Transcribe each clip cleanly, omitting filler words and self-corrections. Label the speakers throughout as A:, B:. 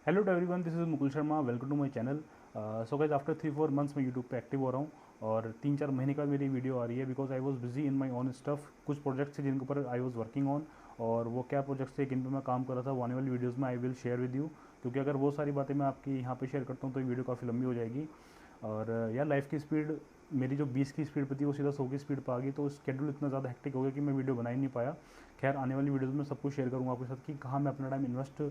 A: Hello to everyone, this is Mukul Sharma. Welcome to my channel. So guys, after 3-4 months मैं YouTube पे active हो रहा हूँ और 3-4 महीने के बाद मेरी वीडियो आ रही है because I was busy in my own stuff. कुछ प्रोजेक्ट्स थे जिनके ऊपर आई वाज वर्किंग ऑन, और वो क्या प्रोजेक्ट्स थे, किन पे मैं काम कर रहा था, वो आने वाली वीडियोज़ में I will share with you. क्योंकि अगर वो सारी बातें मैं आपकी यहाँ पे शेयर करता हूँ तो ये वीडियो काफ़ी लंबी हो जाएगी। और यार, लाइफ की स्पीड मेरी जो 20 की स्पीड पे थी वो सीधा 100 की स्पीड पर आ गई, तो स्केड्यूल इतना ज़्यादा हेक्टिक हो गया कि मैं वीडियो बना ही नहीं पाया। खैर, आने वाली वीडियोज़ में सब कुछ शेयर करूँगा आपके साथ कि कहाँ मैं अपना टाइम इन्वेस्ट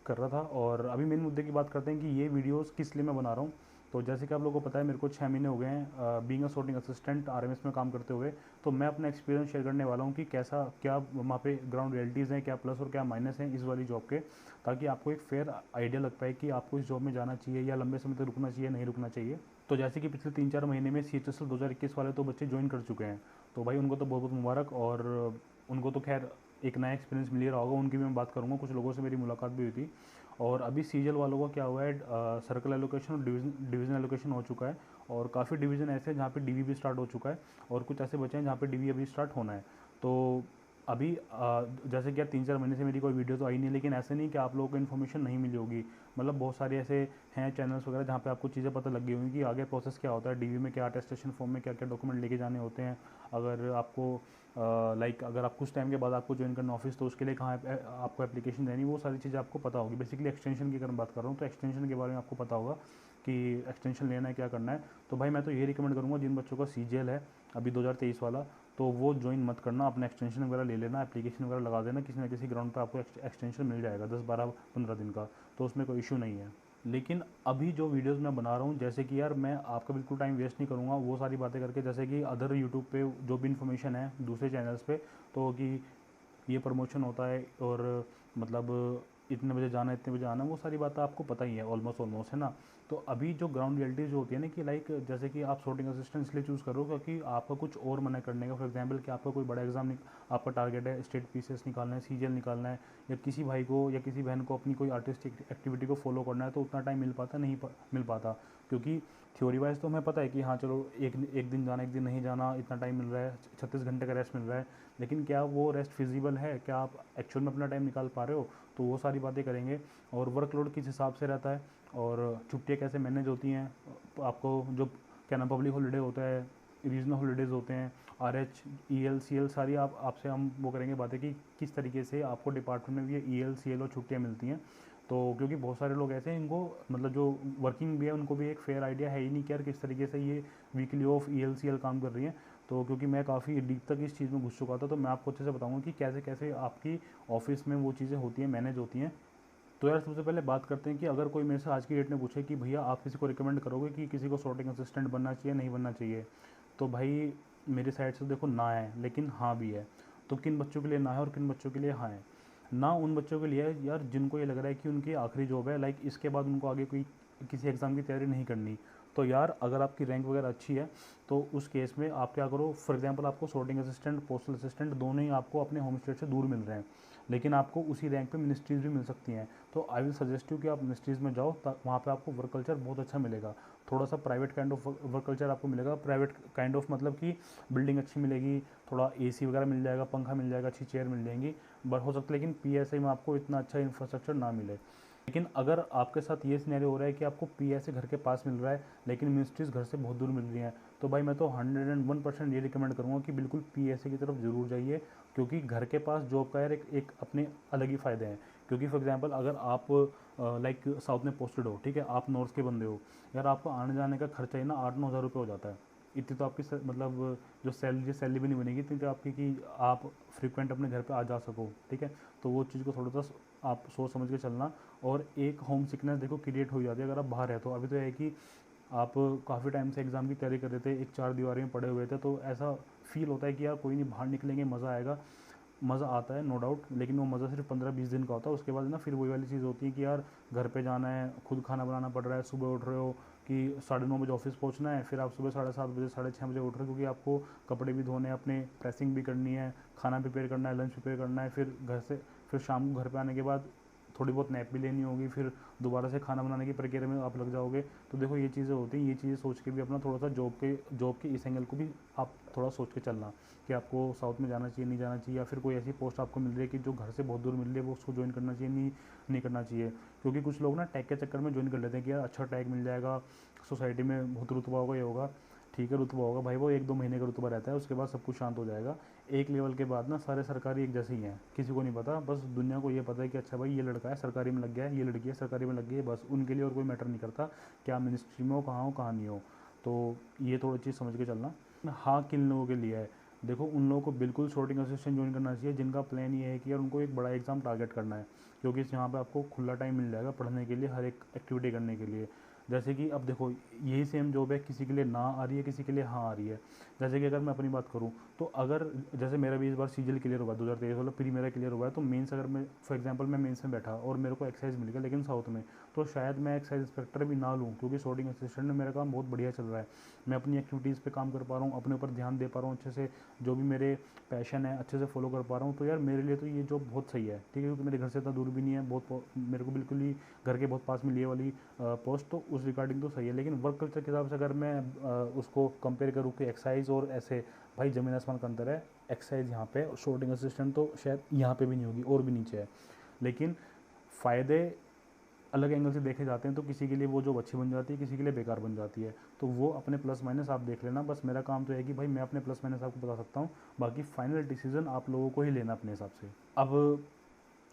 A: कर रहा था। और अभी मेन मुद्दे की बात करते हैं कि ये वीडियोस किस लिए मैं बना रहा हूँ। तो जैसे कि आप लोगों को पता है, मेरे को 6 महीने हो गए हैं being a sorting assistant RMS में काम करते हुए। तो मैं अपना एक्सपीरियंस शेयर करने वाला हूँ कि कैसा क्या वहाँ पे ग्राउंड रियलिटीज़ हैं, क्या प्लस और क्या माइनस हैं इस वाली जॉब के, ताकि आपको एक फेयर आइडिया लग पाए कि आपको इस जॉब में जाना चाहिए या लंबे समय तक रुकना चाहिए, नहीं रुकना चाहिए। तो जैसे कि पिछले 3-4 महीने में CHSL 2021 वाले तो बच्चे ज्वाइन कर चुके हैं, तो भाई उनको तो बहुत बहुत मुबारक। और उनको तो खैर एक नया एक्सपीरियंस मिल ही रहा होगा, उनकी भी मैं बात करूँगा। कुछ लोगों से मेरी मुलाकात भी हुई थी। और अभी सीजल वालों का क्या हुआ है, सर्कल एलोकेशन और डिवीजन एलोकेशन हो चुका है। और काफ़ी डिवीज़न ऐसे हैं जहाँ पे डीवी भी स्टार्ट हो चुका है, और कुछ ऐसे बचे हैं जहाँ पे डीवी अभी स्टार्ट होना है। तो अभी जैसे कि यार 3-4 महीने से मेरी कोई वीडियो तो आई नहीं है, लेकिन ऐसे नहीं कि आप लोगों को इन्फॉर्मेशन नहीं मिली होगी। मतलब बहुत सारे ऐसे हैं चैनल्स वगैरह जहाँ पे आपको चीज़ें पता लग गई होंगी कि आगे प्रोसेस क्या होता है, डीवी में क्या अटेस्टेशन फॉर्म में क्या क्या डॉक्यूमेंट लेके जाने होते हैं। अगर आपको अगर आप कुछ टाइम के बाद आपको ज्वाइन करना ऑफिस, तो उसके लिए कहाँ आपको एप्लीकेशन देनी, वो सारी चीज़ें आपको पता होगी। बेसिकली एक्सटेंशन की अगर मैं बात कर रहा हूँ तो एक्सटेंशन के बारे में आपको पता होगा कि एक्सटेंशन लेना है, क्या करना है। तो भाई मैं तो ये रिकमेंड करूँगा, जिन बच्चों का सीजीएल है अभी 2023 वाला, तो वो ज्वाइन मत करना, अपना एक्सटेंशन वगैरह ले लेना, एप्लीकेशन वगैरह लगा देना, किसी ना किसी ग्राउंड पे आपको एक्सटेंशन मिल जाएगा 10-12-15 दिन का। तो उसमें कोई इशू नहीं है। लेकिन अभी जो वीडियोस मैं बना रहा हूँ, जैसे कि यार मैं आपका बिल्कुल टाइम वेस्ट नहीं करूँगा वो सारी बातें करके, जैसे कि अदर यूट्यूब पे जो भी इन्फॉर्मेशन है दूसरे चैनल्स पे, तो कि ये प्रमोशन होता है और मतलब इतने बजे जाना है, इतने बजे आना, वो सारी बातें आपको पता ही है ऑलमोस्ट है ना। तो अभी जो ग्राउंड रियलिटी जो होती है ना, कि जैसे कि आप sorting असिस्टेंट इसलिए चूज़ करो क्योंकि आपका कुछ और मन है करने का। फॉर एग्जांपल कि आपका कोई बड़ा एग्जाम, आपका टारगेट है स्टेट पीसीएस निकालना है, सीजीएल निकालना है, या किसी भाई को या किसी बहन को अपनी कोई आर्टिस्टिक एक्टिविटी को फॉलो करना है, तो उतना टाइम मिल पाता। क्योंकि थ्योरी वाइज तो हमें पता है कि हाँ चलो, एक दिन जाना, एक दिन नहीं जाना, इतना टाइम मिल रहा है, 36 घंटे का रेस्ट मिल रहा है। लेकिन क्या वो रेस्ट फिजिबल है, क्या आप एक्चुअल में अपना टाइम निकाल पा रहे हो? तो वो सारी बातें करेंगे। और वर्कलोड किस हिसाब से रहता है, और छुट्टियाँ कैसे मैनेज होती हैं, आपको जो क्या नाम पब्लिक हॉलीडे होता है, रीजनल हॉलीडेज़ होते हैं, RH EL CL सारी आपसे हम वो करेंगे बातें कि किस तरीके से आपको डिपार्टमेंट में भी ये EL CL और छुट्टियाँ मिलती हैं। तो क्योंकि बहुत सारे लोग ऐसे हैं, इनको मतलब जो वर्किंग भी है उनको भी एक फेयर आइडिया है ही नहीं कि यार किस तरीके से ये वीकली ऑफ EL CL काम कर रही हैं। तो क्योंकि मैं काफ़ी डीप तक इस चीज़ में घुस चुका था, तो मैं आपको अच्छे से बताऊंगा कि कैसे कैसे आपकी ऑफिस में वो चीज़ें होती हैं, मैनेज होती हैं। तो यार सबसे पहले बात करते हैं कि अगर कोई मेरे से आज की डेट में पूछे कि भैया आप किसी को रिकमेंड करोगे कि किसी को sorting असिस्टेंट बनना चाहिए, नहीं बनना चाहिए, तो भाई मेरी साइड से देखो ना है, लेकिन हाँ भी है। तो किन बच्चों के लिए ना है और किन बच्चों के लिए हाँ है? ना उन बच्चों के लिए है यार जिनको ये लग रहा है कि उनकी आखिरी जॉब है, इसके बाद उनको आगे कोई किसी एग्ज़ाम की तैयारी नहीं करनी। तो यार अगर आपकी रैंक वगैरह अच्छी है, तो उस केस में आप क्या करो, फॉर एग्जांपल आपको sorting असिस्टेंट, पोस्टल असिस्टेंट दोनों ही आपको अपने होम स्टेट से दूर मिल रहे हैं, लेकिन आपको उसी रैंक पे मिनिस्ट्रीज़ भी मिल सकती हैं। तो आई विल सजेस्ट यू कि आप मिनिस्ट्रीज़ में जाओ, वहाँ पे आपको वर्क कल्चर बहुत अच्छा मिलेगा। थोड़ा सा private kind of work culture आपको मिलेगा। प्राइवेट काइंड ऑफ मतलब कि बिल्डिंग अच्छी मिलेगी, थोड़ा AC वगैरह मिल जाएगा, पंखा मिल जाएगा, अच्छी चेयर मिल जाएंगी, बट हो सकता है लेकिन PSI में आपको इतना अच्छा इंफ्रास्ट्रक्चर ना मिले। लेकिन अगर आपके साथ ये सिनेरियो हो रहा है कि आपको PSI घर के पास मिल रहा है लेकिन मिनिस्ट्रीज़ घर से बहुत दूर मिल रही हैं, तो भाई मैं तो 101% ये रिकमेंड करूँगा कि बिल्कुल PSI की तरफ ज़रूर जाइए। क्योंकि घर के पास जॉब का यार एक अपने अलग ही फ़ायदे हैं। क्योंकि फॉर एग्जांपल अगर आप साउथ में पोस्टेड हो, ठीक है, आप नॉर्थ के बंदे हो, यार आपको आने जाने का खर्चा ही ना 8-9 हज़ार रुपये हो जाता है। इतनी तो आपकी मतलब जो सैलरी भी नहीं बनेगी इतनी तो आपकी कि आप फ्रिक्वेंट अपने घर पे आ जा सको, ठीक है। तो वो चीज़ को थोड़ा सा आप सोच समझ के चलना। और एक होम सिकनेस देखो क्रिएट हो जाती है अगर आप बाहर है। तो अभी तो है कि आप काफ़ी टाइम से एग्ज़ाम की तैयारी कर रहे थे, एक चार दीवारी में पड़े हुए थे, तो ऐसा फील होता है कि यार कोई नहीं, बाहर निकलेंगे, मज़ा आएगा। मज़ा आता है नो डाउट, लेकिन वो मज़ा सिर्फ 15-20 दिन का होता है। उसके बाद ना फिर वही वाली चीज़ होती है कि यार घर पे जाना है, खुद खाना बनाना पड़ रहा है, सुबह उठ रहे हो कि 9:30 बजे ऑफिस पहुंचना है, फिर आप सुबह 7:30 बजे 6:30 बजे उठ रहे हो, क्योंकि आपको कपड़े भी धोने हैं, अपने प्रेसिंग भी करनी है, खाना प्रिपेयर करना है, लंच प्रिपेयर करना है, फिर घर से फिर शाम को घर पे आने के बाद थोड़ी बहुत नैप भी लेनी होगी, फिर दोबारा से खाना बनाने की प्रक्रिया में आप लग जाओगे। तो देखो ये चीज़ें होती हैं, ये चीज़ें सोच के भी अपना थोड़ा सा जॉब के इस एंगल को भी आप थोड़ा सोच के चलना कि आपको साउथ में जाना चाहिए, नहीं जाना चाहिए, या फिर कोई ऐसी पोस्ट आपको मिल रही है कि जो घर से बहुत दूर मिल रही है, वो उसको ज्वाइन करना चाहिए, नहीं करना चाहिए। क्योंकि कुछ लोग ना टैग के चक्कर में ज्वाइन कर लेते हैं कि यार अच्छा टैग मिल जाएगा, सोसाइटी में बहुत रुतबा होगा, ये होगा, ठीक है रुतबा होगा भाई, वो 1-2 महीने का रुतबा रहता है, उसके बाद सब कुछ शांत हो जाएगा। एक लेवल के बाद ना सारे सरकारी एक जैसे ही हैं, किसी को नहीं पता, बस दुनिया को ये पता है कि अच्छा भाई ये लड़का है सरकारी में लग गया है, ये लड़की है सरकारी में लग गई है, बस उनके लिए और कोई मैटर नहीं करता क्या मिनिस्ट्री में हो, कहाँ नहीं हो। तो ये थोड़ी चीज़ समझ के चलना। हाँ, किन लोगों के लिए है, देखो उन लोगों को बिल्कुल शॉर्टिंग असिस्टेंट ज्वाइन करना चाहिए जिनका प्लान ये है कि यार उनको एक बड़ा एग्ज़ाम टारगेट करना है, क्योंकि यहाँ पे आपको खुला टाइम मिल जाएगा पढ़ने के लिए, हर एक एक्टिविटी करने के लिए। जैसे कि अब देखो यही सेम जॉब है, किसी के लिए ना आ रही है, किसी के लिए हाँ आ रही है। जैसे कि अगर मैं अपनी बात करूँ तो अगर जैसे मेरा भी इस बार सीजीएल क्लियर हुआ 2023 वाला, प्री मेरा क्लियर हुआ है, तो मेंस अगर मैं फॉर एग्जांपल मैं मेंस में बैठा और मेरे को एक्साइज मिल गया लेकिन साउथ में, तो शायद मैं एक्साइज इंस्पेक्टर भी ना लूँ, क्योंकि शॉर्टिंग असिस्टेंट में मेरा काम बहुत बढ़िया चल रहा है, मैं अपनी एक्टिविटीज़ पे काम कर पा रहा हूँ, अपने ऊपर ध्यान दे पा रहा हूँ अच्छे से, जो भी मेरे पैशन है अच्छे से फॉलो कर पा रहा हूँ। तो यार मेरे लिए तो ये जॉब बहुत सही है, ठीक है, क्योंकि मेरे घर से इतना दूर भी नहीं है, बहुत मेरे को बिल्कुल ही घर के बहुत पास में लिए वाली पोस्ट, तो उस रिगार्डिंग तो सही है। लेकिन वर्क कल्चर के हिसाब से अगर मैं उसको कंपेयर करूँ कि एक्साइज और ऐसे, भाई ज़मीन आसमान का अंतर है। एक्साइज यहाँ पे, शॉर्टिंग असिस्टेंट तो शायद यहाँ पे भी नहीं होगी और भी नीचे है, लेकिन फ़ायदे अलग एंगल से देखे जाते हैं, तो किसी के लिए वो जॉब अच्छी बन जाती है, किसी के लिए बेकार बन जाती है। तो वो अपने प्लस माइनस आप देख लेना, बस मेरा काम तो है कि भाई मैं अपने प्लस माइनस आपको बता सकता हूँ, बाकी फाइनल डिसीजन आप लोगों को ही लेना अपने हिसाब से।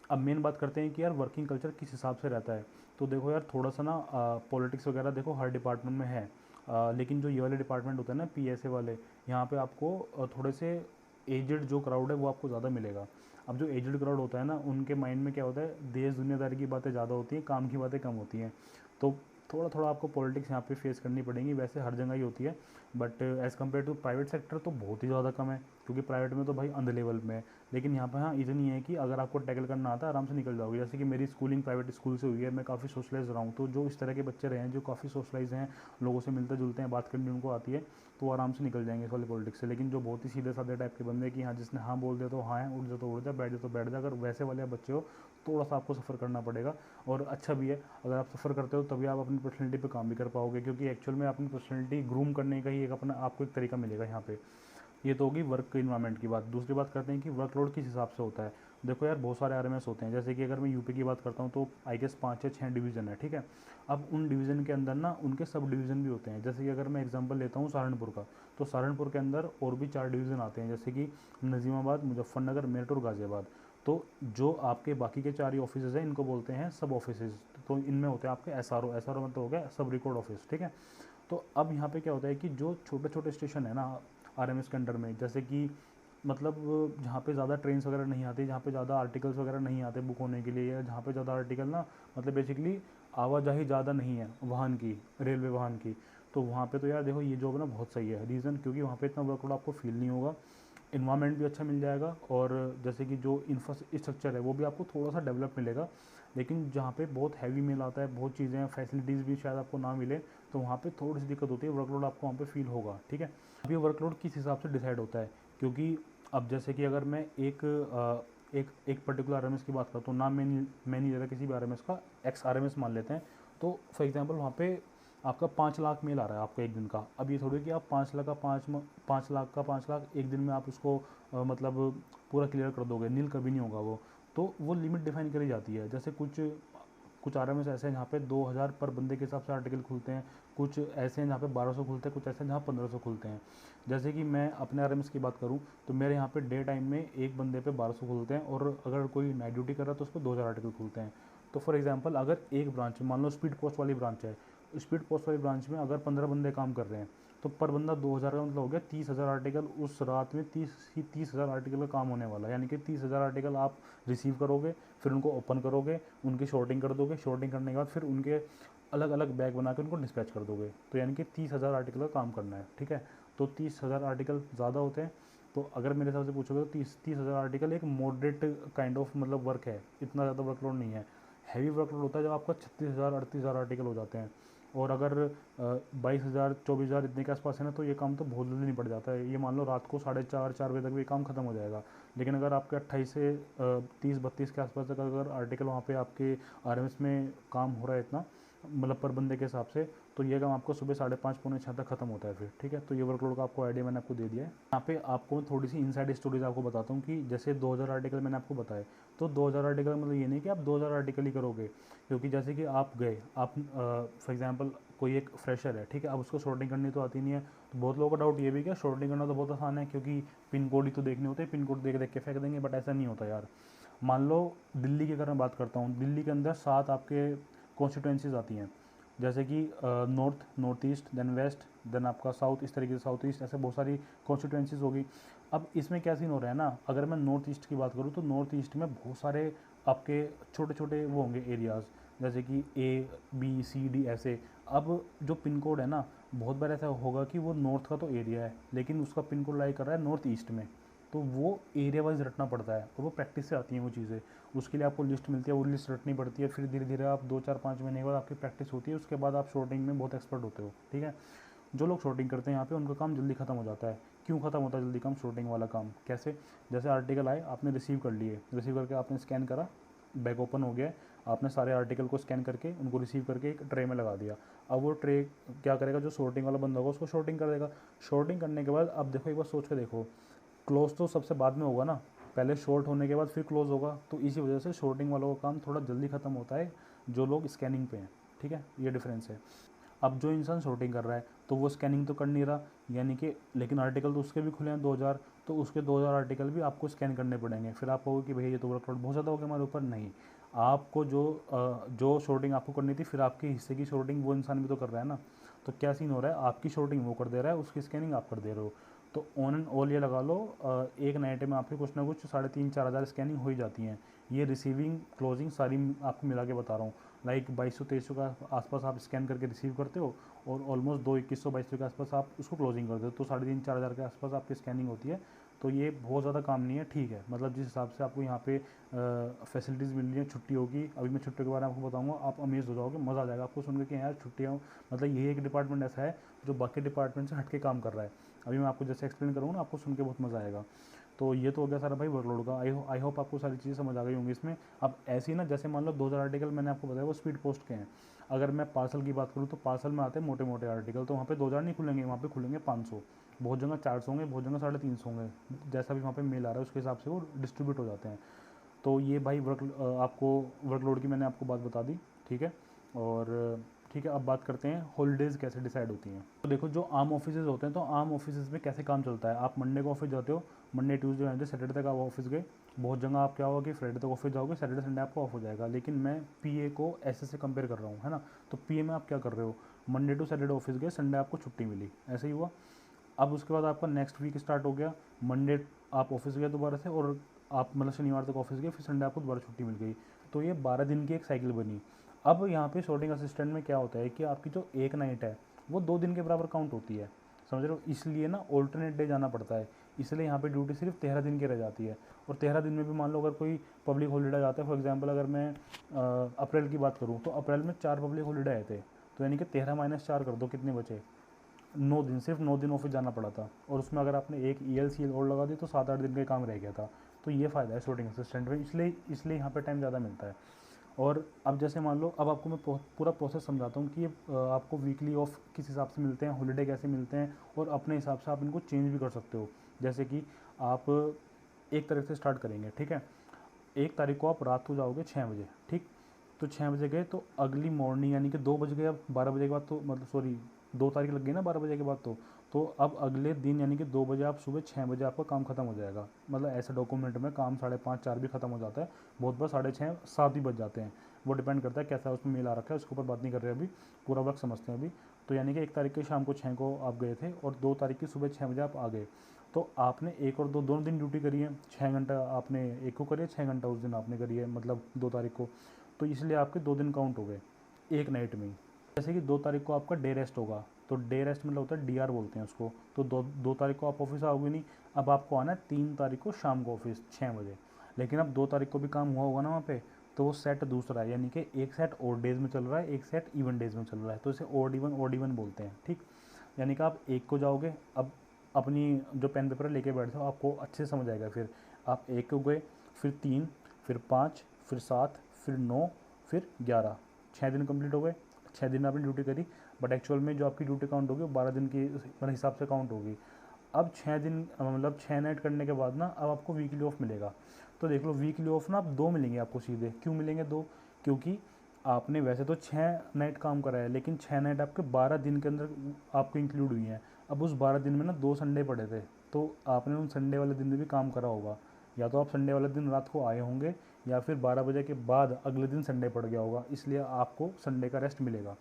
A: अब मेन बात करते हैं कि यार वर्किंग कल्चर किस हिसाब से रहता है। तो देखो यार थोड़ा सा ना पॉलिटिक्स वगैरह देखो हर डिपार्टमेंट में है, लेकिन जो ये वाले डिपार्टमेंट होते हैं ना पीएसए वाले, यहाँ पे आपको थोड़े से एजड जो क्राउड है वो आपको ज़्यादा मिलेगा। अब जो एजड क्राउड होता है ना उनके माइंड में क्या होता है, देश दुनियादारी की बातें ज़्यादा होती हैं, काम की बातें कम होती हैं। तो थोड़ा थोड़ा आपको पॉलिटिक्स यहाँ पे फेस करनी पड़ेगी, वैसे हर जगह ही होती है, but as compare to private sector तो बहुत ही ज़्यादा कम है, क्योंकि प्राइवेट में तो भाई अंध लेवल में है। लेकिन यहाँ पे हाँ इतनी है कि अगर आपको टैकल करना आता है आराम से निकल जाओगे। जैसे कि मेरी स्कूलिंग प्राइवेट स्कूल से हुई है, मैं काफ़ी सोशलाइज रहा हूँ, तो जो इस तरह के बच्चे रहे हैं जो काफ़ी सोशलाइज हैं, लोगों से मिलते जुलते हैं, बात करनी उनको आती है, तो वो आराम से निकल जाएंगे इस वाले पॉलिटिक्स से। लेकिन जो बहुत ही सीधे साधे टाइप के बंदे कि हाँ जिसने हाँ बोल दिया तो हाँ है, उठ जा तो उठ जा, बैठ जा तो बैठ जा, अगर वैसे वाले बच्चे हो थोड़ा सा आपको सफ़र करना पड़ेगा। और अच्छा भी है, अगर आप सफ़र करते हो तभी आप अपनी पर्सनैलिटी पे काम भी कर पाओगे, क्योंकि एक्चुअल में अपनी पर्सनैलिटी ग्रूम करने का ही एक अपना आपको एक तरीका मिलेगा यहाँ पे। ये तो होगी वर्क इन्वायरमेंट की बात। दूसरी बात करते हैं कि वर्कलोड किस हिसाब से होता है। देखो यार बहुत सारे आरएमएस होते हैं, जैसे कि अगर मैं यूपी की बात करता हूँ तो आई गेस 5 या 6 डिवीज़न है, ठीक है। अब उन डिवीज़न के अंदर ना उनके सब डिवीज़न भी होते हैं। जैसे कि अगर मैं एग्जांपल लेता हूँ सहारनपुर का, तो सहारनपुर के अंदर और भी 4 डिवीज़न आते हैं, जैसे कि नजीमाबाद, मुजफ्फरनगर, मेरठ और गाज़ियाबाद। तो जो आपके बाकी के 4 ही ऑफिस हैं इनको बोलते हैं सब ऑफिस। तो इनमें होते हैं आपके एसआरओ, एसआरओ मतलब हो गया सब रिकॉर्ड ऑफिस, ठीक है। तो अब यहाँ पे क्या होता है कि जो छोटे छोटे स्टेशन है ना आरएमएस के अंडर में, जैसे कि मतलब जहाँ पे ज़्यादा ट्रेन्स वगैरह नहीं आती, जहाँ पे ज़्यादा आर्टिकल्स वगैरह नहीं आते बुक होने के लिए, या जहाँ पे ज़्यादा आर्टिकल ना मतलब बेसिकली आवाजाही ज़्यादा नहीं है वाहन की, रेलवे वाहन की, तो वहाँ पे तो यार देखो ये जॉब ना बहुत सही है। रीज़न क्योंकि वहाँ पे इतना वर्कलोड आपको फील नहीं होगा, इन्वायरमेंट भी अच्छा मिल जाएगा, और जैसे कि जो इंफ्रास्ट्रक्चर है वो भी आपको थोड़ा सा डेवलप मिलेगा। लेकिन जहाँ पे बहुत हैवी मेल आता है, बहुत चीज़ें हैं, फैसिलिटीज़ भी शायद आपको ना मिले, तो वहाँ पे थोड़ी सी दिक्कत होती है, वर्कलोड आपको वहाँ पे फील होगा, ठीक है। अब ये वर्कलोड किस हिसाब से डिसाइड होता है, क्योंकि अब जैसे कि अगर मैं एक पर्टिकुलर आरएमएस की बात करता हूँ, नाम मैं नहीं ले रहा किसी भी आरएमएस का, एक्स आरएमएस मान लेते हैं, तो फॉर एग्जांपल वहाँ पे आपका 5 लाख मेल आ रहा है आपको एक दिन का। अब ये थोड़ी कि आप 5 लाख का 5 लाख एक दिन में आप उसको मतलब पूरा क्लियर कर दोगे, नील कभी नहीं होगा वो। तो वो लिमिट डिफाइन करी जाती है। जैसे कुछ कुछ आरएमएस ऐसे हैं जहाँ पे 2000 पर बंदे के हिसाब से आर्टिकल खुलते हैं, कुछ ऐसे हैं जहाँ पे 1200 खुलते हैं, कुछ ऐसे हैं जहाँ 1500 खुलते हैं। जैसे कि मैं अपने आरएमएस की बात करूँ तो मेरे यहाँ पे डे टाइम में एक बंदे पे 1200 खुलते हैं, और अगर कोई नाइट ड्यूटी कर रहा है तो उस पर 2000 आर्टिकल खुलते हैं। तो फॉर एग्जांपल अगर एक ब्रांच मान लो स्पीड पोस्ट वाली ब्रांच है, स्पीड पोस्ट वाली ब्रांच में अगर 15 बंदे काम कर रहे हैं, तो पर बंदा 2000 का मतलब हो गया 30,000 आर्टिकल। उस रात में 30,000 आर्टिकल का काम होने वाला है, यानी कि 30,000 आर्टिकल आप रिसीव करोगे, फिर उनको ओपन करोगे, उनकी शॉर्टिंग कर दोगे, शॉर्टिंग करने के बाद फिर उनके अलग अलग बैग बना के उनको डिस्पैच कर दोगे। तो यानी कि 30,000 आर्टिकल का काम करना है, ठीक है। तो 30,000 आर्टिकल ज़्यादा होते हैं। तो अगर मेरे हिसाब से पूछोगे तो 30,000 आर्टिकल एक मॉडरेट काइंड ऑफ मतलब वर्क है, इतना ज़्यादा वर्कलोड नहीं है। हैवी वर्कलोड होता है जब आपका 36,000 38,000 आर्टिकल हो जाते हैं, और अगर 22,000 24,000 इतने के आसपास है ना, तो ये काम तो बहुत जल्दी निपट जाता है। ये मान लो रात को 4:30 बजे तक भी काम खत्म हो जाएगा। लेकिन अगर आपके 28 से 30 32 के आसपास तक अगर आर्टिकल वहाँ पे आपके आरएमएस में काम हो रहा है इतना, मतलब पर बंदे के हिसाब से। तो ये काम आपको सुबह 5:30 पौने 6 तक खत्म होता है फिर, ठीक है। तो ये वर्कलोड का आपको आइडिया मैंने आपको दे दिया है। यहाँ पे आपको थोड़ी सी इनसाइड स्टोरीज आपको बताता हूँ कि जैसे 2000 आर्टिकल मैंने आपको बताए, तो 2000 आर्टिकल मतलब ये नहीं कि आप 2000 आर्टिकल ही करोगे, क्योंकि जैसे कि आप गए, आप फॉर एग्जांपल कोई एक फ्रेशर है, ठीक है, अब उसको शॉर्टिंग करनी तो आती नहीं है। तो बहुत लोगों का डाउट ये भी क्या शॉर्टिंग करना तो बहुत आसान है, क्योंकि पिन कोड ही तो देखने होते हैं, पिन कोड देख देख के फेंक देंगे, बट ऐसा नहीं होता यार। मान लो दिल्ली की अगर मैं बात करता हूँ, दिल्ली के अंदर 7 आपके कॉन्स्टिट्यूंसीज आती हैं, जैसे कि north, north east, then west, then आपका साउथ, इस तरीके से साउथ ईस्ट, ऐसे बहुत सारी कॉन्स्टिट्यूंसीज होगी। अब इसमें क्या सीन हो रहा है ना, अगर मैं नॉर्थ ईस्ट की बात करूँ तो नॉर्थ ईस्ट में बहुत सारे आपके छोटे छोटे वो होंगे एरियाज़, जैसे कि A B C D ऐसे। अब जो पिन कोड है ना, बहुत बार ऐसा होगा कि वो नॉर्थ का तो एरिया है, लेकिन उसका पिन कोड लाई कर रहा है नॉर्थ ईस्ट में, तो वो एरिया वाइज रटना पड़ता है, और वो प्रैक्टिस से आती हैं वो चीज़ें। उसके लिए आपको लिस्ट मिलती है, वो लिस्ट रटनी पड़ती है, फिर धीरे धीरे आप 2 4 5 महीने के बाद आपकी प्रैक्टिस होती है, उसके बाद आप शॉर्टिंग में बहुत एक्सपर्ट होते हो, ठीक है। जो लोग शॉर्टिंग करते हैं यहाँ पे उनका काम जल्दी खत्म हो जाता है। क्यों खत्म होता है जल्दी काम? शॉर्टिंग वाला काम कैसे? जैसे आर्टिकल आए, आपने रिसीव कर लिए, रिसीव करके आपने स्कैन करा, बैग ओपन हो गया है, आपने सारे आर्टिकल को स्कैन करके उनको रिसीव करके एक ट्रे में लगा दिया। अब वो ट्रे क्या करेगा, जो शॉर्टिंग वाला बंदा होगा उसको शॉर्टिंग कर देगा। शॉर्टिंग करने के बाद अब देखो, एक बार सोच के देखो, क्लोज तो सबसे बाद में होगा ना, पहले शॉर्ट होने के बाद फिर क्लोज होगा, तो इसी वजह से शॉर्टिंग वालों का काम थोड़ा जल्दी ख़त्म होता है जो लोग स्कैनिंग पे हैं, ठीक है, ये डिफरेंस है। अब जो इंसान शॉर्टिंग कर रहा है तो वो स्कैनिंग तो कर नहीं रहा, यानी कि, लेकिन आर्टिकल तो उसके भी खुले हैं 2000, तो उसके 2000 आर्टिकल भी आपको स्कैन करने पड़ेंगे। फिर आप कहोगे कि भैया ये तो वर्कलोड बहुत ज़्यादा हो गया हमारे ऊपर। नहीं, आपको जो शॉर्टिंग आपको करनी थी, फिर आपके हिस्से की शॉर्टिंग वो इंसान भी तो कर रहा है ना। तो क्या सीन हो रहा है, आपकी शॉर्टिंग वो कर दे रहा है, उसकी स्कैनिंग आप कर दे रहे हो। तो ऑन एंड ऑल ये लगा लो, एक नाइट में आपकी कुछ ना कुछ 3,500-4,000 स्कैनिंग हो ही जाती हैं। ये रिसीविंग क्लोजिंग सारी आपको मिला के बता रहा हूँ। लाइक 2200-2300 का आसपास आप स्कैन करके रिसीव करते हो, और ऑलमोस्ट 2100-2200 के आसपास आप उसको क्लोजिंग करते हो, तो 3,500-4,000 के आसपास आपकी स्कैनिंग होती है। तो ये बहुत ज़्यादा काम नहीं है, ठीक है। मतलब जिस हिसाब से आपको यहाँ पे फैसिलिटीज़ मिल रही है, छुट्टी होगी, अभी मैं छुट्टियों के बारे में आपको बताऊंगा, आप अमेज हो जाओगे, मज़ा आ जाएगा आपको सुन के कि यार छुट्टियाँ, मतलब यही एक डिपार्टमेंट ऐसा है जो बाकी डिपार्टमेंट से हट के काम कर रहा है। अभी मैं आपको जैसे एक्सप्लेन करूँगा ना, आपको सुन के बहुत मज़ा आएगा। तो ये तो हो गया सारा भाई वर्कलोड का। आई होप आपको सारी चीज़ें समझ आ गई होंगी इसमें। अब ऐसे ही ना, जैसे मान लो 2000 आर्टिकल मैंने आपको बताया वो स्पीड पोस्ट के हैं। अगर मैं पार्सल की बात करूँ तो पार्सल में आते हैं मोटे मोटे आर्टिकल, तो वहाँ पे 2000 नहीं खुलेंगे, वहाँ पे खुलेंगे 500, बहुत जगह 400 होंगे, बहुत जगह 350 होंगे, जैसा भी वहाँ पे मेल आ रहा है उसके हिसाब से वो डिस्ट्रीब्यूट हो जाते हैं। तो ये भाई आपको वर्कलोड की मैंने आपको बात बता दी, ठीक है। और ठीक है, अब बात करते हैं हॉलीडेज़ कैसे डिसाइड होती हैं। तो देखो, जो आम ऑफिसेज होते हैं, तो आम ऑफिसेज में कैसे काम चलता है, आप मंडे को ऑफिस जाते हो, मंडे ट्यूसडे वेडनेसडे सैटरडे तक आप ऑफिस गए। बहुत जगह आप क्या होगा कि फ्राइडे तक ऑफिस जाओगे, सैटरडे संडे आपको ऑफ हो जाएगा। लेकिन मैं पीए को ऐसे से कंपेयर कर रहा हूँ, है ना। तो पीए में आप क्या कर रहे हो, मंडे टू सैटरडे ऑफिस गए, संडे आपको छुट्टी मिली, ऐसे ही हुआ। अब उसके बाद आपका नेक्स्ट वीक स्टार्ट हो गया, मंडे आप ऑफिस गए दोबारा से, और आप मतलब शनिवार तक ऑफिस गए, फिर संडे आपको दोबारा छुट्टी मिल गई। तो ये 12 दिन की एक साइकिल बनी। अब यहाँ पे शॉर्टिंग असिस्टेंट में क्या होता है कि आपकी जो एक नाइट है वो 2 दिन के बराबर काउंट होती है, समझ रहे हो। इसलिए ना ऑल्टरनेट डे जाना पड़ता है, इसलिए यहाँ पे ड्यूटी सिर्फ 13 दिन की रह जाती है। और 13 दिन में भी मान लो अगर कोई पब्लिक हॉलीडे जाता है, फॉर एग्जाम्पल अगर मैं अप्रैल की बात करूँ, तो अप्रैल में 4 पब्लिक हॉलीडे आए थे, तो यानी कि 13 - 4 कर दो, कितने बचे? 9 दिन, सिर्फ 9 दिन ऑफिस जाना पड़ा था। और उसमें अगर आपने एक ELCL और लगा दी तो 7-8 दिन का काम रह गया था। तो ये फ़ायदा है शूटिंग असिस्टेंट में, इसलिए यहाँ पे टाइम ज़्यादा मिलता है। और अब जैसे मान लो, अब आपको मैं पूरा प्रोसेस समझाता हूँ कि ये आपको वीकली ऑफ किस हिसाब से मिलते हैं, हॉलीडे कैसे मिलते हैं, और अपने हिसाब से आप इनको चेंज भी कर सकते हो। जैसे कि आप 1 तारीख से स्टार्ट करेंगे, ठीक है। 1 तारीख को आप रात को जाओगे 6 बजे, ठीक। तो 6 बजे गए तो अगली मॉर्निंग, यानी कि 2 बज गए, अब 12 बजे के बाद तो मतलब सॉरी 2 तारीख लग गई ना 12 बजे के बाद, तो अब अगले दिन यानी कि 2 बजे आप सुबह 6 बजे आपका काम खत्म हो जाएगा। मतलब ऐसे डॉक्यूमेंट में काम 5:30-4 भी खत्म हो जाता है, बहुत बार 6:30-7 भी बज जाते हैं। वो डिपेंड करता है कैसा उसमें मेल आ रखा है, उसके ऊपर बात नहीं कर रहे अभी, पूरा वर्क समझते हैं अभी। तो यानी कि 1 तारीख की शाम को 6 को आप गए थे, और 2 तारीख की सुबह 6 बजे आप आ गए। तो आपने 1 और 2 दोनों दिन ड्यूटी करी है, 6 घंटा आपने एक को करी है, 6 घंटा उस दिन आपने करी है, मतलब 2 तारीख को। तो इसलिए आपके 2 दिन काउंट हो गए एक नाइट में ही। जैसे कि 2 तारीख को आपका डे रेस्ट होगा, तो डे रेस्ट मतलब होता है DR बोलते हैं उसको। तो 2 तारीख को आप ऑफिस आओगे नहीं, अब आपको आना है 3 तारीख को शाम को ऑफिस 6 बजे। लेकिन अब 2 तारीख को भी काम हुआ होगा ना वहाँ पे, तो वो सेट दूसरा है, यानी कि एक सेट ऑड डेज में चल रहा है, एक सेट इवन डेज में चल रहा है, तो इसे ऑड इवन बोलते हैं, ठीक। यानी कि आप 1 को जाओगे, अब अपनी जो पेन पेपर लेके बैठे हो, आपको अच्छे से समझ आएगा। फिर आप 1 को गए, फिर 3, फिर 5, फिर 7, फिर 9, फिर 11, 6 दिन कंप्लीट हो गए। 6 दिन आपने ड्यूटी करी, बट एक्चुअल में जो आपकी ड्यूटी काउंट होगी वो 12 दिन के मतलब हिसाब से काउंट होगी। अब 6 दिन मतलब 6 नाइट करने के बाद ना अब आपको वीकली ऑफ मिलेगा। तो देख लो वीकली ऑफ ना अब 2 मिलेंगे आपको सीधे। क्यों मिलेंगे 2? क्योंकि आपने वैसे तो 6 नाइट काम करा है, लेकिन 6 नाइट आपके 12 दिन के अंदर आपको इंक्लूड हुई हैं। अब उस 12 दिन में ना 2 संडे पड़े थे, तो आपने उन संडे वाले दिन में भी काम करा होगा। या तो आप संडे वाले दिन रात को आए होंगे, या फिर 12 बजे के बाद अगले दिन संडे पड़ गया होगा, इसलिए आपको संडे का रेस्ट मिलेगा।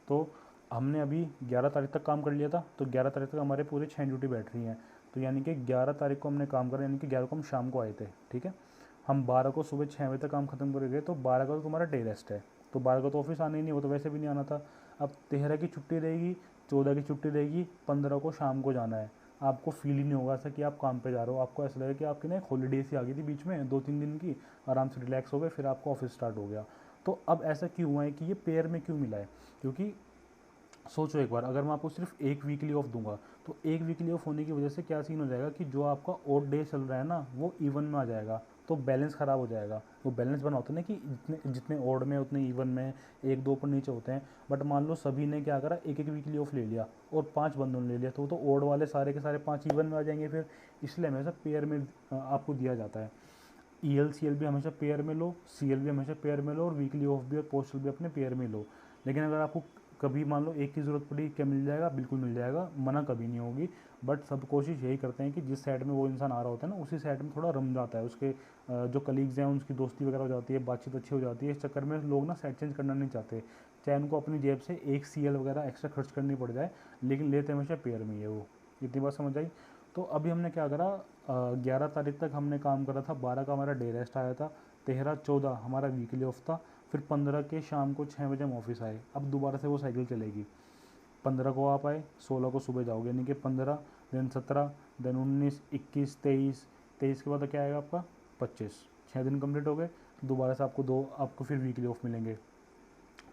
A: तो हमने अभी 11 तारीख तक काम कर लिया था, तो 11 तारीख तक हमारे पूरे 6 ड्यूटी बैठ रही हैं। तो यानी कि 11 तारीख को हमने काम करा, यानी कि 11 को हम शाम को आए थे, ठीक है। हम 12 को सुबह 6 बजे तक काम खत्म कर गए, तो 12 का तो तुम्हारा डे रेस्ट है। तो 12 को तो ऑफिस आना ही नहीं, वो तो वैसे भी नहीं आना था। अब 13 की छुट्टी रहेगी, 14 की छुट्टी रहेगी, 15 को शाम को जाना है। आपको फील ही नहीं होगा ऐसा कि आप काम पे जा रहे हो, आपको ऐसा लगेगा कि आपकी ना एक हॉलीडे सी आ गई थी बीच में 2-3 दिन की, आराम से रिलैक्स हो गए, फिर आपको ऑफिस स्टार्ट हो गया। तो अब ऐसा क्यों हुआ है कि ये पेयर में क्यों मिला है? क्योंकि सोचो एक बार, अगर मैं आपको सिर्फ एक वीकली ऑफ दूंगा, तो एक वीकली ऑफ होने की वजह से क्या सीन हो जाएगा कि जो आपका ऑड डे चल रहा है ना वो इवन में आ जाएगा, तो बैलेंस ख़राब हो जाएगा। वो बैलेंस बना होता है ना कि जितने जितने ऑड में उतने इवन में, एक दो ऊपर नीचे होते हैं। बट मान लो सभी ने क्या करा, एक एक वीकली ऑफ ले लिया और 5 बंदों ने ले लिया, तो ऑड वाले सारे के सारे 5 इवन में आ जाएंगे फिर। इसलिए हमेशा पेयर में आपको दिया जाता है। EL CL भी हमेशा पेयर में लो, CL भी हमेशा पेयर में लो, और वीकली ऑफ भी और पोस्टल भी अपने पेयर में लो। लेकिन अगर आपको कभी मान लो एक की ज़रूरत पड़ी, क्या मिल जाएगा? बिल्कुल मिल जाएगा, मना कभी नहीं होगी। बट सब कोशिश यही करते हैं कि जिस साइड में वो इंसान आ रहा होता है ना, उसी साइड में थोड़ा रम जाता है, उसके जो कलीग्स हैं उनकी दोस्ती वगैरह हो जाती है, बातचीत अच्छी हो जाती है। इस चक्कर में लोग ना साइड चेंज करना नहीं चाहते, चाहे उनको अपनी जेब से एक CL वगैरह एक्स्ट्रा खर्च करनी पड़ जाए, लेकिन लेते हमेशा पेयर में ही है वो। इतनी बात समझ आई? तो अभी हमने क्या करा, 11 तारीख तक हमने काम करा था, 12 का हमारा डे रेस्ट आया था, 13 14 हमारा वीकली ऑफ था, फिर 15 के शाम को 6 बजे हम ऑफिस आए। अब दोबारा से वो साइकिल चलेगी। 15 को आप आए, 16 को सुबह जाओगे, यानी कि 15 देन 17 देन 19 21 23, 23 के बाद क्या आएगा आपका 25। 6 दिन कंप्लीट हो गए, दोबारा से आपको फिर वीकली ऑफ मिलेंगे।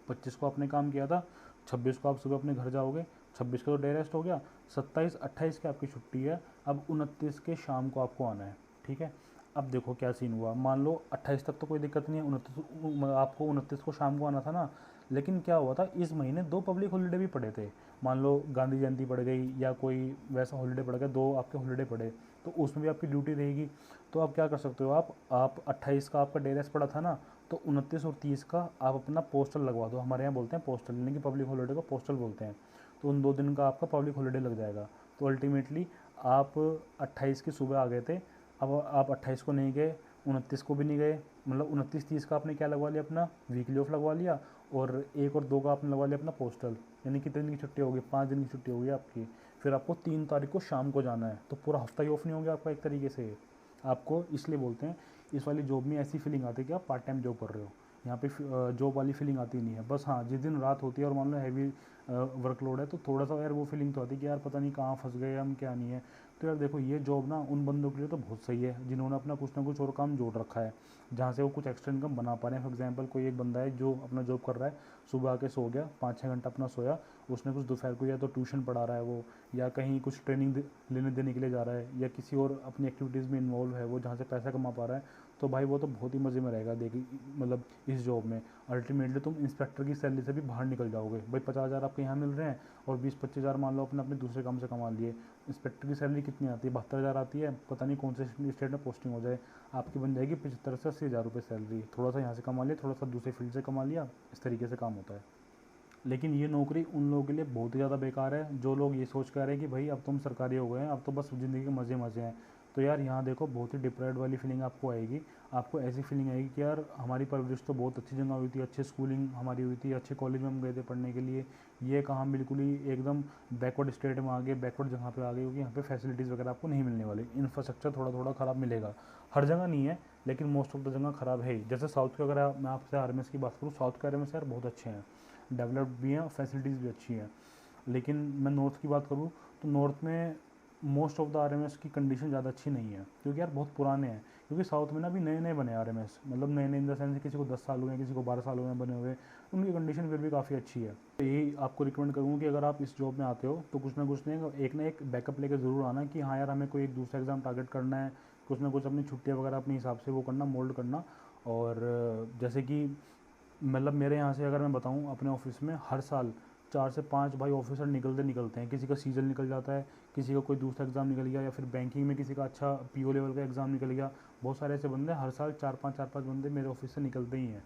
A: 25 को आपने काम किया था, 26 को आप सुबह अपने घर जाओगे, 26 का तो डे रेस्ट हो गया, 27 28 की आपकी छुट्टी है। अब 29 के शाम को आपको आना है, ठीक है। अब देखो क्या सीन हुआ, मान लो 28 तक तो कोई दिक्कत नहीं है, 29 को शाम को आना था ना। लेकिन क्या हुआ था, इस महीने 2 पब्लिक हॉलीडे भी पड़े थे। मान लो गांधी जयंती पड़ गई या कोई वैसा हॉलीडे पड़ गया, 2 आपके हॉलीडे पड़े, तो उसमें भी आपकी ड्यूटी रहेगी। तो आप क्या कर सकते हो, आप 28 का आपका डे रेस्ट पड़ा था ना, तो 29 और 30 का आप अपना पोस्टल लगवा दो। हमारे यहाँ बोलते हैं पोस्टल, यानी कि पब्लिक हॉलीडे को पोस्टल बोलते हैं। तो उन 2 दिन का आपका पब्लिक हॉलीडे लग जाएगा। तो अल्टीमेटली आप 28 की सुबह आ गए थे, अब आप 28 को नहीं गए, 29 को भी नहीं गए, मतलब 29 30 का आपने क्या लगवा लिया, अपना वीकली ऑफ लगवा लिया, और 1 और 2 का आपने लगवा लिया अपना पोस्टल। यानी कितने दिन की छुट्टी होगी, 5 दिन की छुट्टी होगी आपकी। फिर आपको 3 तारीख को शाम को जाना है, तो पूरा हफ्ता ही ऑफ नहीं हो गया आपका एक तरीके से। आपको इसलिए बोलते हैं, इस वाली जॉब में ऐसी फीलिंग आती है कि आप पार्ट टाइम जॉब कर रहे हो। यहाँ पे जॉब वाली फीलिंग आती नहीं है। बस हाँ, जिस दिन रात होती है और मान लो हैवी वर्कलोड है, तो थोड़ा सा यार वो फीलिंग तो आती है कि यार पता नहीं कहाँ फंस गए हम, क्या नहीं है। तो यार देखो, ये जॉब ना उन बंदों के लिए तो बहुत सही है जिन्होंने अपना कुछ ना कुछ और काम जोड़ रखा है, जहाँ से वो कुछ एक्स्ट्रा इनकम बना पा रहे हैं। फॉर एग्जांपल कोई एक बंदा है जो अपना जॉब कर रहा है, सुबह आके सो गया, 5-6 घंटा अपना सोया, उसने कुछ दोपहर को या तो ट्यूशन पढ़ा रहा है वो, या कहीं कुछ ट्रेनिंग लेने देने के लिए जा रहा है, या किसी और अपनी एक्टिविटीज़ में इन्वॉल्व है वो, जहाँ से पैसा कमा पा रहा है, तो भाई वो तो बहुत ही मज़े में रहेगा। देखिए मतलब इस जॉब में अल्टीमेटली तुम इंस्पेक्टर की सैलरी से भी बाहर निकल जाओगे। भाई 50,000 आपके यहाँ मिल रहे हैं, और 20-25,000 मान लो अपने अपने दूसरे काम से कमा लिए। इंस्पेक्टर की सैलरी कितनी आती है, 72,000 आती है, पता नहीं कौन से स्टेट में पोस्टिंग हो जाए, आपकी बन जाएगी 75 से 80,000 रुपये सैलरी। थोड़ा सा यहाँ से कमा लिया, थोड़ा सा दूसरे फील्ड से कमा लिया, इस तरीके से काम होता है। लेकिन ये नौकरी उन लोगों के लिए बहुत ही ज़्यादा बेकार है जो लोग ये सोच कर रहे हैं कि भाई अब तुम सरकारी हो गए हैं, अब तो बस ज़िंदगी के मज़े मज़े हैं। तो यार यहाँ देखो, बहुत ही डिप्राइव्ड वाली फीलिंग आपको आएगी। आपको ऐसी फीलिंग आएगी कि यार हमारी परवरिश तो बहुत अच्छी जगह हुई थी, अच्छी स्कूलिंग हमारी हुई थी, अच्छे कॉलेज में हम गए थे पढ़ने के लिए, ये कहाँ बिल्कुल ही एकदम बैकवर्ड स्टेट में आ गए, बैकवर्ड जगह पे आ गए, क्योंकि यहाँ पे फैसिलिटीज़ वगैरह आपको नहीं मिलने वाली। इंफ्रास्ट्रक्चर थोड़ा थोड़ा ख़राब मिलेगा, हर जगह नहीं है, लेकिन मोस्ट ऑफ द जगह ख़राब है ही। जैसे साउथ के, अगर मैं आपसे RMS की बात करूँ, साउथ के RMS यार बहुत अच्छे हैं, डेवलप्ड भी हैं और फैसिलिटीज़ भी अच्छी हैं। लेकिन मैं नॉर्थ की बात करूँ, तो नॉर्थ में मोस्ट ऑफ द RMS की कंडीशन ज़्यादा अच्छी नहीं है, क्योंकि यार बहुत पुराने हैं। क्योंकि साउथ में ना अभी नए नए बने RMS, मतलब नए नए इन द सेंस किसी को 10 साल हुए हैं, किसी को 12 साल हुए हैं बने हुए, उनकी कंडीशन फिर भी काफ़ी अच्छी है। तो यही आपको रिकमेंड करूँगा कि अगर आप इस जॉब में आते हो तो कुछ ना एक बैकअप लेकर ज़रूर आना, कि हाँ यार हमें कोई एक दूसरा एग्ज़ाम टारगेट करना है, कुछ ना कुछ अपनी छुट्टियाँ वगैरह अपने हिसाब से वो करना, मोल्ड करना। और जैसे कि मतलब मेरे यहाँ से अगर मैं बताऊँ अपने ऑफिस में हर साल 4 से 5 भाई ऑफिसर निकलते हैं। किसी का सीजन निकल जाता है, किसी का कोई दूसरा एग्ज़ाम निकल गया, या फिर बैंकिंग में किसी का अच्छा पीओ लेवल का एग्ज़ाम निकल गया। बहुत सारे ऐसे बंदे हर साल 4-5 बंदे मेरे ऑफिस से निकलते ही हैं।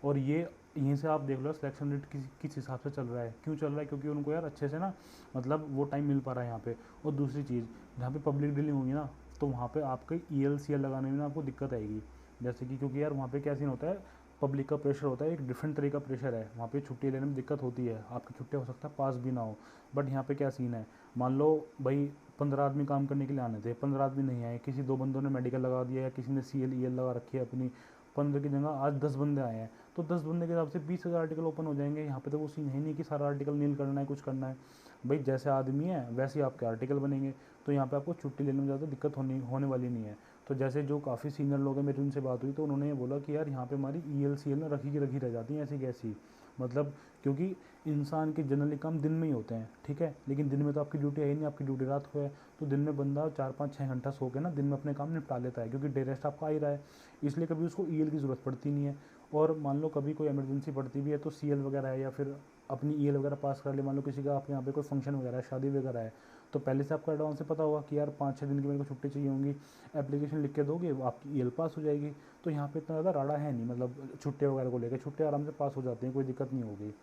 A: और ये यहीं से आप देख लो सिलेक्शन रेट किस हिसाब से चल रहा है, क्यों चल रहा है, क्योंकि उनको यार अच्छे से ना मतलब वो टाइम मिल पा रहा है यहाँ पे। और दूसरी चीज़, जहाँ पे पब्लिक डीलिंग होगी ना, तो वहाँ पे आपके EL CL लगाने में ना आपको दिक्कत आएगी। जैसे कि क्योंकि यार वहाँ पे क्या सीन होता है, पब्लिक का प्रेशर होता है, एक डिफरेंट तरह का प्रेशर है वहाँ पे। छुट्टी लेने में दिक्कत होती है, आपकी छुट्टी हो सकता है पास भी ना हो। बट यहाँ पे क्या सीन है, मान लो भाई 15 आदमी काम करने के लिए आने थे, 15 आदमी नहीं आए, किसी 2 बंदों ने मेडिकल लगा दिया या किसी ने CL EL लगा रखी है अपनी, 15 की जगह आज 10 बंदे आए हैं, तो 10 बंदे के हिसाब से 20,000 आर्टिकल ओपन हो जाएंगे। यहाँ पे तो वो सीन है नहीं कि सारा आर्टिकल नील करना है, कुछ करना है। भाई जैसे आदमी है वैसे ही आपके आर्टिकल बनेंगे, तो यहाँ पे आपको छुट्टी लेने में ज़्यादा दिक्कत होने वाली नहीं है। तो जैसे जो काफ़ी सीनियर लोग हैं, मेरी उनसे बात हुई तो उन्होंने ये बोला कि यार यहाँ पे हमारी EL CL ना रखी की रखी रह जाती हैं ऐसी कैसी। मतलब क्योंकि इंसान के जनरली काम दिन में ही होते हैं, ठीक है, लेकिन दिन में तो आपकी ड्यूटी है ही नहीं, आपकी ड्यूटी रात को है। तो दिन में बंदा 4-5-6 घंटा सो के ना दिन में अपने काम निपटा लेता है, क्योंकि डे रेस्ट आपका आ ही रहा है, इसलिए कभी उसको EL की ज़रूरत पड़ती नहीं है। और मान लो कभी कोई इमरजेंसी पड़ती भी है तो CL वगैरह है, या फिर अपनी EL वगैरह पास कर ले। मान लो किसी का आपके यहाँ पे कोई फंक्शन वगैरह है, शादी वगैरह है, तो पहले से आपको एडवांस से पता होगा कि यार 5-6 दिन की मेरे को छुट्टी चाहिए होंगी, एप्लीकेशन लिख के दोगे, वो आपकी EL पास हो जाएगी। तो यहाँ पे इतना ज़्यादा राड़ा है नहीं, मतलब छुट्टी वगैरह को लेकर छुट्टी आराम से पास हो जाती हैं, कोई दिक्कत नहीं होगी।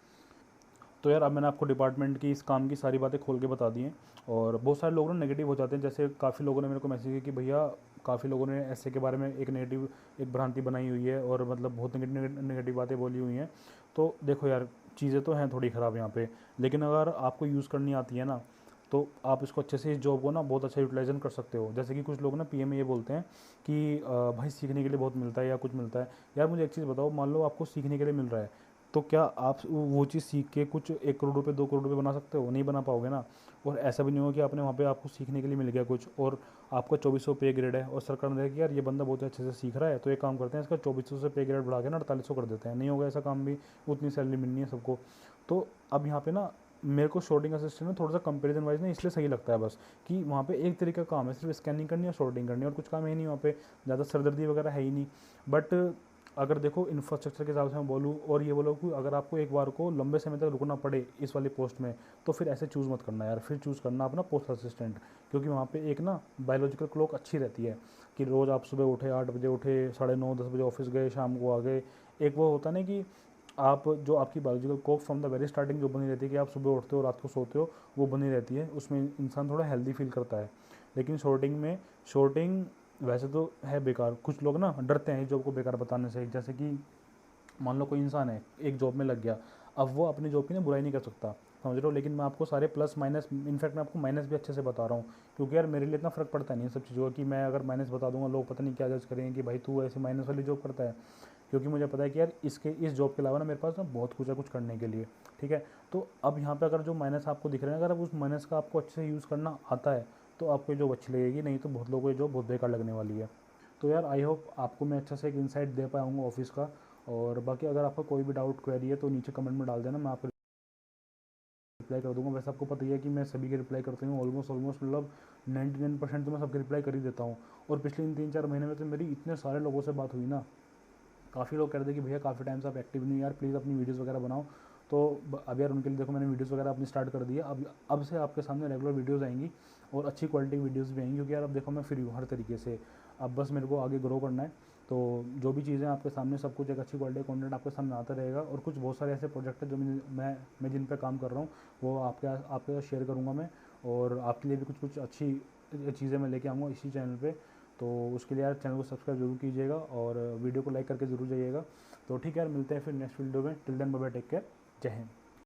A: तो यार अब मैंने आपको डिपार्टमेंट की इस काम की सारी बातें खोल के बता दी हैं। और बहुत सारे लोग ना नेगेटिव हो जाते हैं, जैसे काफ़ी लोगों ने मेरे को मैसेज किया कि भैया काफ़ी लोगों ने ऐसे के बारे में एक नेगेटिव एक भ्रांति बनाई हुई है, और मतलब बहुत नेगेटिव बातें बोली हुई हैं। तो देखो यार, चीज़ें तो हैं थोड़ी ख़राब यहाँ पे, लेकिन अगर आपको यूज़ करनी आती है ना, तो आप इसको अच्छे से इस जॉब को ना बहुत अच्छा यूटिलाइजन कर सकते हो। जैसे कि कुछ लोग ना PM में ये बोलते हैं कि भाई सीखने के लिए बहुत मिलता है या कुछ मिलता है। यार मुझे एक चीज़ बताओ, मान लो आपको सीखने के लिए मिल रहा है, तो क्या आप वो चीज़ सीख के कुछ 1 करोड़ रुपये 2 करोड़ रुपये बना सकते हो? नहीं बना पाओगे ना। और ऐसा भी नहीं होगा कि आपने वहाँ पे आपको सीखने के लिए मिल गया कुछ, और आपका 2400 पे ग्रेड है, और सरकार ने देखा कि यार ये बंदा बहुत अच्छे से सीख रहा है, तो एक काम करते हैं इसका 2400 से पे ग्रेड बढ़ा के ना 4800 कर देते हैं। नहीं होगा ऐसा काम भी, उतनी सैलरी मिलनी है सबको। तो अब यहाँ पे ना मेरे को शॉर्टिंग असिस्टेंट में थोड़ा सा कंपेरिजन वाइज ना इसलिए सही लगता है बस, कि वहाँ पे एक तरीके का काम है, सिर्फ स्कैनिंग करनी है और शॉर्टिंग करनी है, और कुछ काम है नहीं वहाँ पे, ज़्यादा सरदर्दी वगैरह है ही नहीं। बट अगर देखो इंफ्रास्ट्रक्चर के हिसाब से मैं बोलूँ, और ये बोलो कि अगर आपको एक बार को लंबे समय तक रुकना पड़े इस वाली पोस्ट में, तो फिर ऐसे चूज़ मत करना यार, फिर चूज़ करना अपना पोस्ट असिस्टेंट। क्योंकि वहाँ पे एक ना बायोलॉजिकल क्लॉक अच्छी रहती है, कि रोज़ आप सुबह उठे 8 बजे उठे, 9:30 10 बजे ऑफिस गए, शाम को आ गए। एक वो होता है ना कि आप जो आपकी biological clock from the very starting जो बनी रहती है, कि आप सुबह उठते हो रात को सोते हो, वो बनी रहती है, उसमें इंसान थोड़ा हेल्दी फील करता है। लेकिन शॉर्टिंग वैसे तो है बेकार, कुछ लोग ना डरते हैं इस जॉब को बेकार बताने से। जैसे कि मान लो कोई इंसान है एक जॉब में लग गया, अब वो अपनी जॉब की ना बुराई नहीं कर सकता, समझ रहे हो। लेकिन मैं आपको सारे प्लस माइनस, इनफैक्ट मैं आपको माइनस भी अच्छे से बता रहा हूँ, क्योंकि यार मेरे लिए इतना फ़र्क पड़ता नहीं है सब चीज़ों का, कि मैं अगर माइनस बता दूंगा लोग पता नहीं क्या जज करेंगे कि भाई तू ऐसे माइनस वाली जॉब करता है। क्योंकि मुझे पता है कि यार इस जॉब के अलावा ना मेरे पास ना बहुत कुछ है कुछ करने के लिए, ठीक है। तो अब यहाँ पे अगर जो माइनस आपको दिख रहे हैं, अगर आप उस माइनस का आपको अच्छे से यूज़ करना आता है, तो आपको ये जॉब अच्छी लगेगी, नहीं तो बहुत लोगों को ये जॉब बहुत बेकार लगने वाली है। तो यार आई होप आपको मैं अच्छा से एक इंसाइट दे पाया हूँ ऑफिस का। और बाकी अगर आपका कोई भी डाउट क्वेरी है तो नीचे कमेंट में डाल देना, मैं आपको रिप्लाई कर दूंगा। वैसे आपको पता ही है कि मैं सभी के रिप्लाई करता हूँ, ऑलमोस्ट मतलब 99% तो मैं सबके रिप्लाई कर ही देता हूँ। और पिछले इन 3-4 महीने में तो मेरी इतने सारे लोगों से बात हुई ना, काफ़ी लोग कह रहे थे कि भैया काफ़ी टाइम से आप एक्टिव नहीं, यार प्लीज़ अपनी वीडियोज़ वगैरह बनाओ। तो अब यार उनके लिए देखो मैंने वीडियोज़ वगैरह अपनी स्टार्ट कर दी है। अब से आपके सामने रेगुलर वीडियोज़ आएंगी, और अच्छी क्वालिटी वीडियोज़ भी आएंगी, क्योंकि यार अब देखो मैं फ्री हूँ हर तरीके से। अब बस मेरे को आगे ग्रो करना है, तो जो भी चीज़ें आपके सामने सब कुछ एक अच्छी क्वालिटी का कंटेंट आपके सामने आता रहेगा। और कुछ बहुत सारे ऐसे प्रोजेक्ट है जो मैं जिन पे काम कर रहा हूँ, वो आपके साथ शेयर करूँगा मैं। और आपके लिए भी कुछ कुछ अच्छी चीज़ें मैं लेके आऊँगा इसी चैनल पे। तो उसके लिए यार चैनल को सब्सक्राइब जरूर कीजिएगा, और वीडियो को लाइक करके ज़रूर जाइएगा। तो ठीक है यार, मिलते हैं फिर नेक्स्ट वीडियो में। Till then bye bye, take care, जय हिंद।